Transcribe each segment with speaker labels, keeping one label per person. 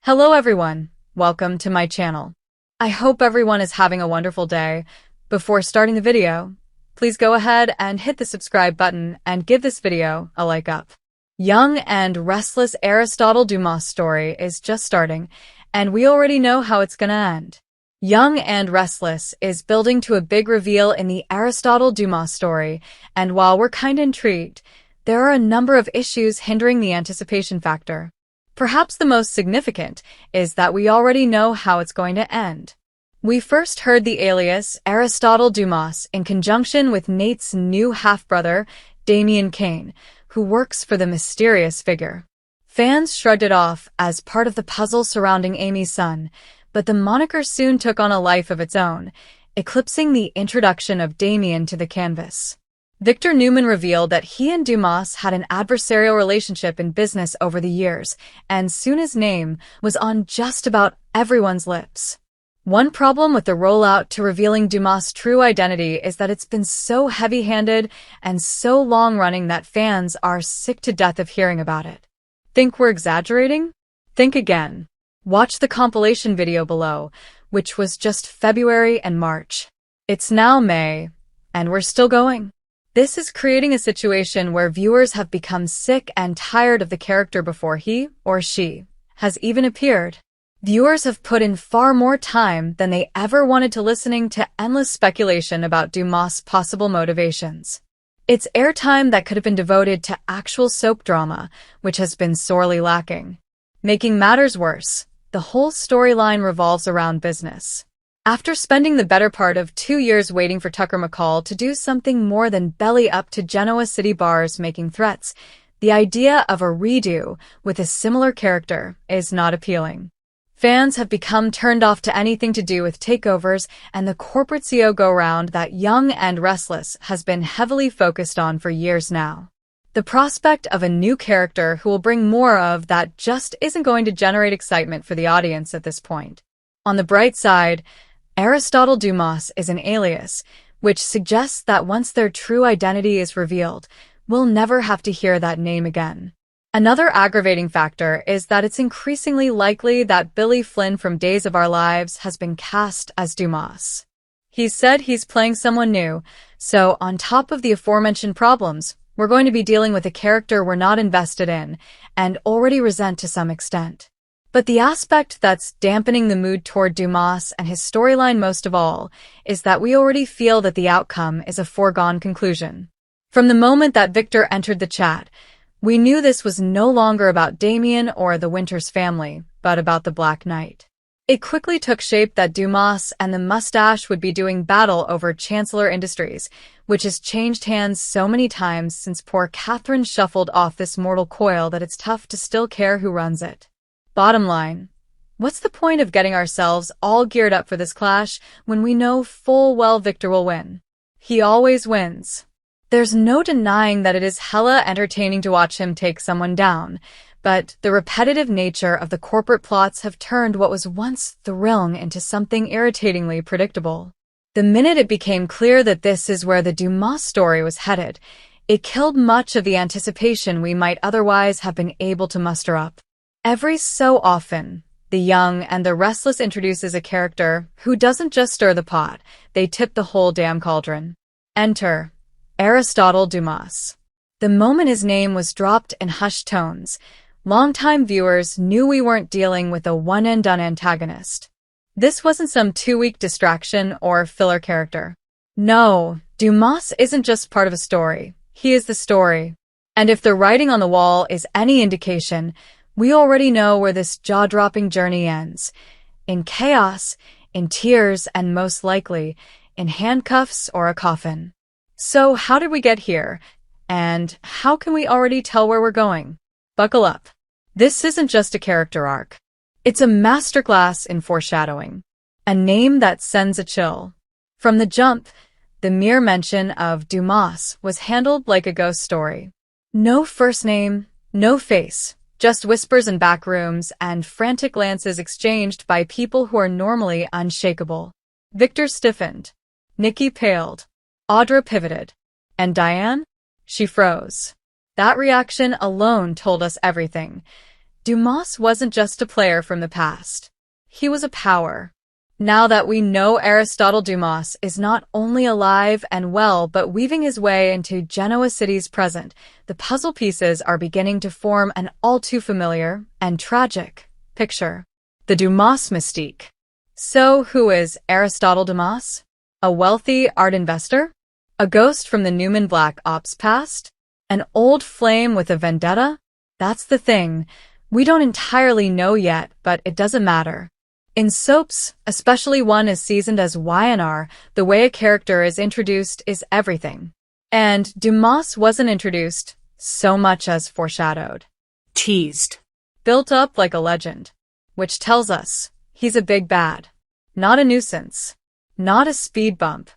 Speaker 1: Hello everyone, welcome to my channel. I hope everyone is having a wonderful day. Before starting the video, please go ahead and hit the subscribe button and give this video a like up. Young and Restless Aristotle Dumas story is just starting, and we already know how it's gonna end. Young and Restless is building to a big reveal in the Aristotle Dumas story, and while we're kinda intrigued, there are a number of issues hindering the anticipation factor. Perhaps the most significant is that we already know how it's going to end. We first heard the alias Aristotle Dumas in conjunction with Nate's new half-brother, Damien Kane, who works for the mysterious figure. Fans shrugged it off as part of the puzzle surrounding Amy's son, but the moniker soon took on a life of its own, eclipsing the introduction of Damien to the canvas. Victor Newman revealed that he and Dumas had an adversarial relationship in business over the years, and soon his name was on just about everyone's lips. One problem with the rollout to revealing Dumas' true identity is that it's been so heavy-handed and so long-running that fans are sick to death of hearing about it. Think we're exaggerating? Think again. Watch the compilation video below, which was just February and March. It's now May, and we're still going. This is creating a situation where viewers have become sick and tired of the character before he, or she, has even appeared. Viewers have put in far more time than they ever wanted to listening to endless speculation about Dumas' possible motivations. It's airtime that could have been devoted to actual soap drama, which has been sorely lacking. Making matters worse, the whole storyline revolves around business. After spending the better part of 2 years waiting for Tucker McCall to do something more than belly up to Genoa City bars making threats, the idea of a redo with a similar character is not appealing. Fans have become turned off to anything to do with takeovers and the corporate CEO go-round that Young and Restless has been heavily focused on for years now. The prospect of a new character who will bring more of that just isn't going to generate excitement for the audience at this point. On the bright side, Aristotle Dumas is an alias, which suggests that once their true identity is revealed, we'll never have to hear that name again. Another aggravating factor is that it's increasingly likely that Billy Flynn from Days of Our Lives has been cast as Dumas. He said he's playing someone new, so on top of the aforementioned problems, we're going to be dealing with a character we're not invested in and already resent to some extent. But the aspect that's dampening the mood toward Dumas and his storyline most of all is that we already feel that the outcome is a foregone conclusion. From the moment that Victor entered the chat, we knew this was no longer about Damien or the Winters family, but about the Black Knight. It quickly took shape that Dumas and the mustache would be doing battle over Chancellor Industries, which has changed hands so many times since poor Catherine shuffled off this mortal coil that it's tough to still care who runs it. Bottom line, what's the point of getting ourselves all geared up for this clash when we know full well Victor will win? He always wins. There's no denying that it is hella entertaining to watch him take someone down, but the repetitive nature of the corporate plots have turned what was once thrilling into something irritatingly predictable. The minute it became clear that this is where the Dumas story was headed, it killed much of the anticipation we might otherwise have been able to muster up. Every so often, the Young and the Restless introduces a character who doesn't just stir the pot, they tip the whole damn cauldron. Enter Aristotle Dumas. The moment his name was dropped in hushed tones, longtime viewers knew we weren't dealing with a one-and-done antagonist. This wasn't some 2-week distraction or filler character. No, Dumas isn't just part of a story, he is the story. And if the writing on the wall is any indication, we already know where this jaw-dropping journey ends. In chaos, in tears, and most likely, in handcuffs or a coffin. So how did we get here? And how can we already tell where we're going? Buckle up. This isn't just a character arc. It's a masterclass in foreshadowing. A name that sends a chill. From the jump, the mere mention of Dumas was handled like a ghost story. No first name, no face. Just whispers in back rooms and frantic glances exchanged by people who are normally unshakable. Victor stiffened. Nikki paled. Audra pivoted. And Diane? She froze. That reaction alone told us everything. Dumas wasn't just a player from the past. He was a power. Now that we know Aristotle Dumas is not only alive and well but weaving his way into Genoa City's present, the puzzle pieces are beginning to form an all-too-familiar and tragic picture. The Dumas mystique. So, who is Aristotle Dumas? A wealthy art investor? A ghost from the Newman Black Ops past? An old flame with a vendetta? That's the thing. We don't entirely know yet, but it doesn't matter. In soaps, especially one as seasoned as Y&R, the way a character is introduced is everything. And Dumas wasn't introduced so much as foreshadowed.
Speaker 2: Teased.
Speaker 1: Built up like a legend. Which tells us he's a big bad. Not a nuisance. Not a speed bump.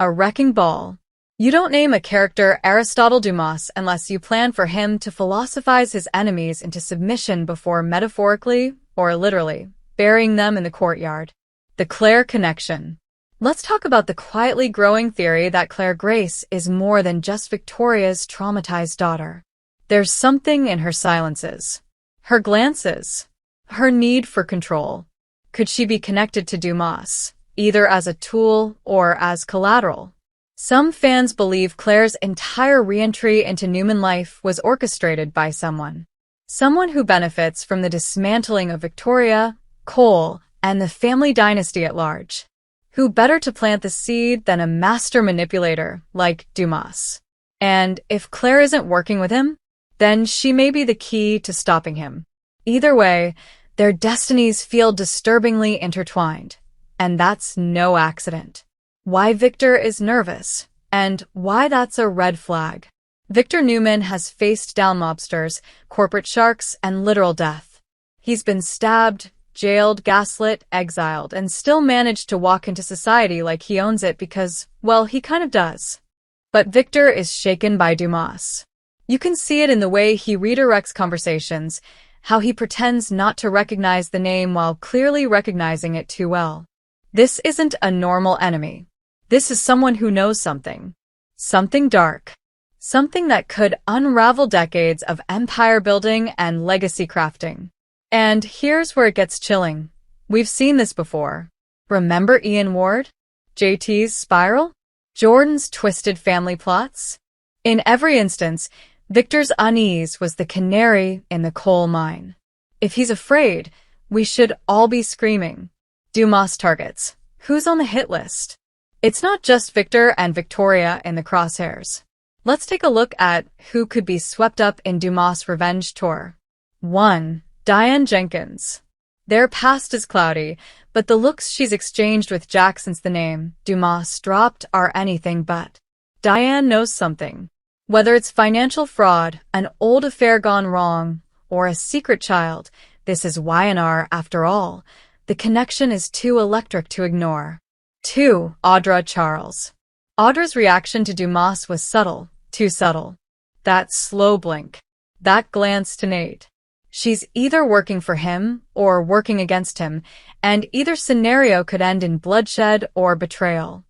Speaker 1: A wrecking ball. You don't name a character Aristotle Dumas unless you plan for him to philosophize his enemies into submission before metaphorically, or literally, burying them in the courtyard. The Claire connection. Let's talk about the quietly growing theory that Claire Grace is more than just Victoria's traumatized daughter. There's something in her silences, her glances, her need for control. Could she be connected to Dumas, either as a tool or as collateral? Some fans believe Claire's entire re-entry into Newman life was orchestrated by someone. Someone who benefits from the dismantling of Victoria, Cole, and the family dynasty at large. Who better to plant the seed than a master manipulator like Dumas? And if Claire isn't working with him, then she may be the key to stopping him. Either way, their destinies feel disturbingly intertwined, and that's no accident. Why Victor is nervous, and why that's a red flag. Victor Newman has faced down mobsters, corporate sharks, and literal death. He's been stabbed, jailed, gaslit, exiled, and still managed to walk into society like he owns it because, well, he kind of does. But Victor is shaken by Dumas. You can see it in the way he redirects conversations, how he pretends not to recognize the name while clearly recognizing it too well. This isn't a normal enemy. This is someone who knows something. Something dark. Something that could unravel decades of empire building and legacy crafting. And here's where it gets chilling. We've seen this before. Remember Ian Ward? JT's spiral? Jordan's twisted family plots? In every instance, Victor's unease was the canary in the coal mine. If he's afraid, we should all be screaming. Dumas targets. Who's on the hit list? It's not just Victor and Victoria in the crosshairs. Let's take a look at who could be swept up in Dumas' revenge tour. 1. Diane Jenkins. Their past is cloudy, but the looks she's exchanged with Jack since the name Dumas dropped are anything but. Diane knows something. Whether it's financial fraud, an old affair gone wrong, or a secret child, this is Y&R after all. The connection is too electric to ignore. 2. Audra Charles. Audra's reaction to Dumas was subtle, too subtle. That slow blink. That glance to Nate. She's either working for him or working against him, and either scenario could end in bloodshed or betrayal.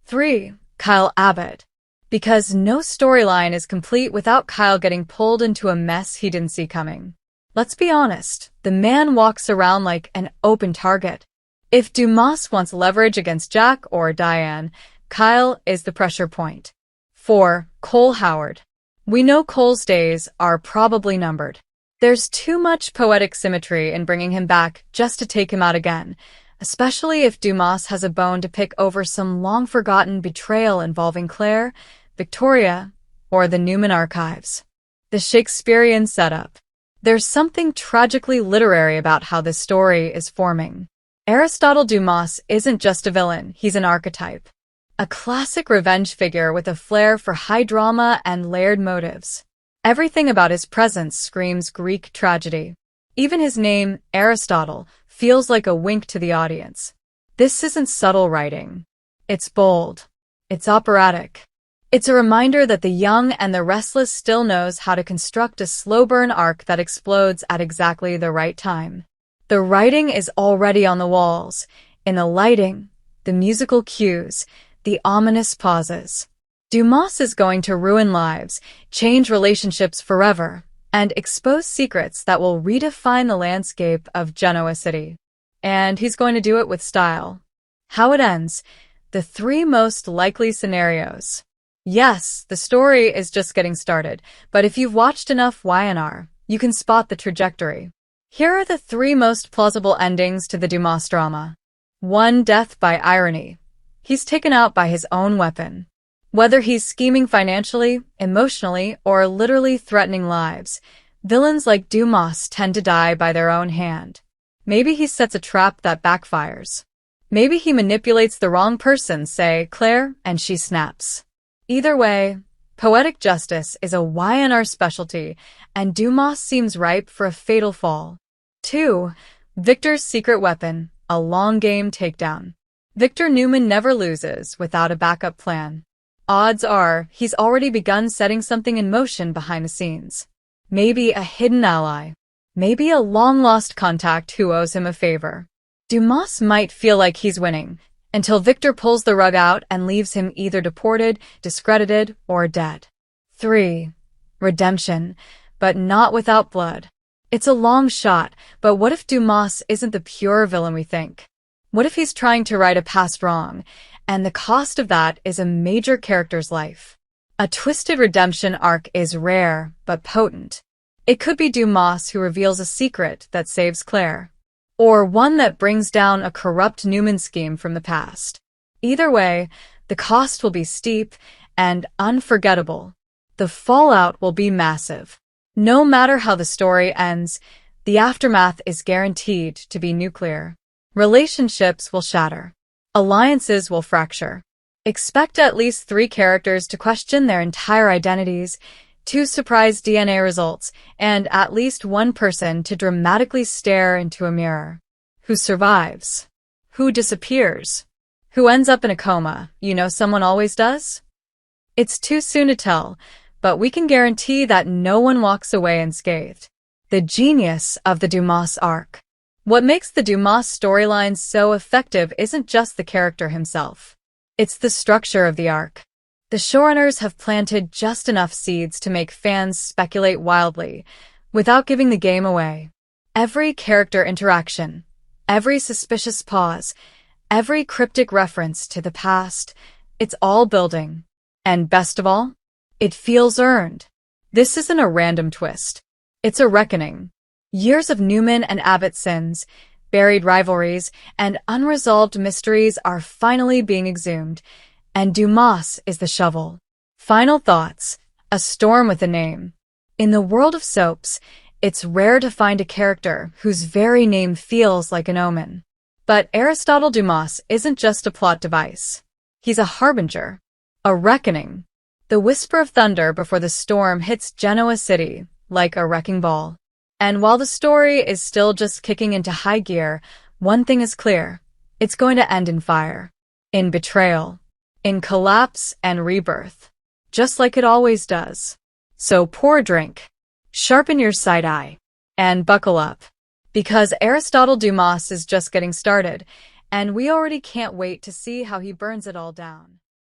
Speaker 1: 3. Kyle Abbott. Because no storyline is complete without Kyle getting pulled into a mess he didn't see coming. Let's be honest, the man walks around like an open target. If Dumas wants leverage against Jack or Diane, Kyle is the pressure point. 4. Cole Howard. We know Cole's days are probably numbered. There's too much poetic symmetry in bringing him back just to take him out again, especially if Dumas has a bone to pick over some long-forgotten betrayal involving Claire, Victoria, or the Newman archives. The Shakespearean setup. There's something tragically literary about how this story is forming. Aristotle Dumas isn't just a villain, he's an archetype. A classic revenge figure with a flair for high drama and layered motives. Everything about his presence screams Greek tragedy. Even his name, Aristotle, feels like a wink to the audience. This isn't subtle writing. It's bold. It's operatic. It's a reminder that the young and the restless still knows how to construct a slow burn arc that explodes at exactly the right time. The writing is already on the walls, in the lighting, the musical cues, the ominous pauses. Dumas is going to ruin lives, change relationships forever, and expose secrets that will redefine the landscape of Genoa City. And he's going to do it with style. How it ends. The 3 most likely scenarios. Yes, the story is just getting started, but if you've watched enough YNR, you can spot the trajectory. Here are the 3 most plausible endings to the Dumas drama. 1. Death by irony. He's taken out by his own weapon. Whether he's scheming financially, emotionally, or literally threatening lives, villains like Dumas tend to die by their own hand. Maybe he sets a trap that backfires. Maybe he manipulates the wrong person, say Claire, and she snaps. Either way, poetic justice is a YNR specialty, and Dumas seems ripe for a fatal fall. 2. Victor's secret weapon, a long game takedown. Victor Newman never loses without a backup plan. Odds are he's already begun setting something in motion behind the scenes. Maybe a hidden ally. Maybe a long-lost contact who owes him a favor. Dumas might feel like he's winning, until Victor pulls the rug out and leaves him either deported, discredited, or dead. 3. Redemption, but not without blood. It's a long shot, but what if Dumas isn't the pure villain we think? What if he's trying to right a past wrong, and the cost of that is a major character's life? A twisted redemption arc is rare, but potent. It could be Dumas who reveals a secret that saves Claire, or one that brings down a corrupt Newman scheme from the past. Either way, the cost will be steep and unforgettable. The fallout will be massive. No matter how the story ends, the aftermath is guaranteed to be nuclear. Relationships will shatter. Alliances will fracture. Expect at least 3 characters to question their entire identities, 2 surprise DNA results, and at least 1 person to dramatically stare into a mirror. Who survives? Who disappears? Who ends up in a coma? You know someone always does? It's too soon to tell, but we can guarantee that no one walks away unscathed. The genius of the Dumas arc. What makes the Dumas storyline so effective isn't just the character himself. It's the structure of the arc. The showrunners have planted just enough seeds to make fans speculate wildly, without giving the game away. Every character interaction, every suspicious pause, every cryptic reference to the past, it's all building. And best of all, it feels earned. This isn't a random twist. It's a reckoning. Years of Newman and Abbott sins, buried rivalries, and unresolved mysteries are finally being exhumed, and Dumas is the shovel. Final thoughts. A storm with a name. In the world of soaps, it's rare to find a character whose very name feels like an omen. But Aristotle Dumas isn't just a plot device. He's a harbinger. A reckoning. The whisper of thunder before the storm hits Genoa City like a wrecking ball. And while the story is still just kicking into high gear, one thing is clear. It's going to end in fire. In betrayal. In collapse and rebirth. Just like it always does. So pour a drink. Sharpen your side eye. And buckle up. Because Aristotle Dumas is just getting started, and we already can't wait to see how he burns it all down.